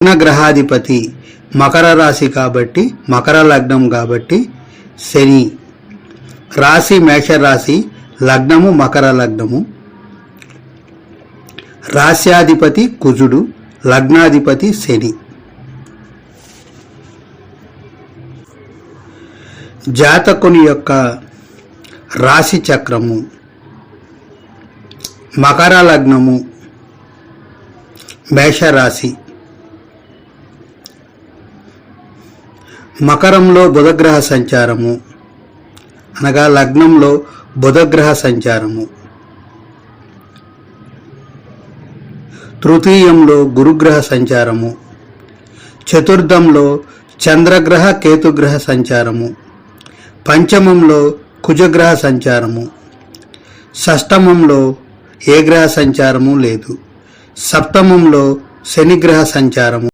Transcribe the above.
గ్రహాధిపతి మకర రాశి కాబట్టి, మకర లగ్నం కాబట్టి శని. రాశి మేషరాశి, లగ్నము మకర లగ్నము. రాశ్యాధిపతి కుజుడు, లగ్నాధిపతి శని. జాతకుని యొక్క రాశి చక్రము మకర లగ్నము, మేషరాశి. మకరంలో బుధగ్రహ సంచారము, అనగా లగ్నంలో బుధగ్రహ సంచారము. తృతీయంలో గురుగ్రహ సంచారము. చతుర్థంలో చంద్రగ్రహ కేతుగ్రహ సంచారము. పంచమంలో కుజగ్రహ సంచారము. షష్టమంలో ఏ గ్రహ సంచారము లేదు. సప్తమంలో శనిగ్రహ సంచారము.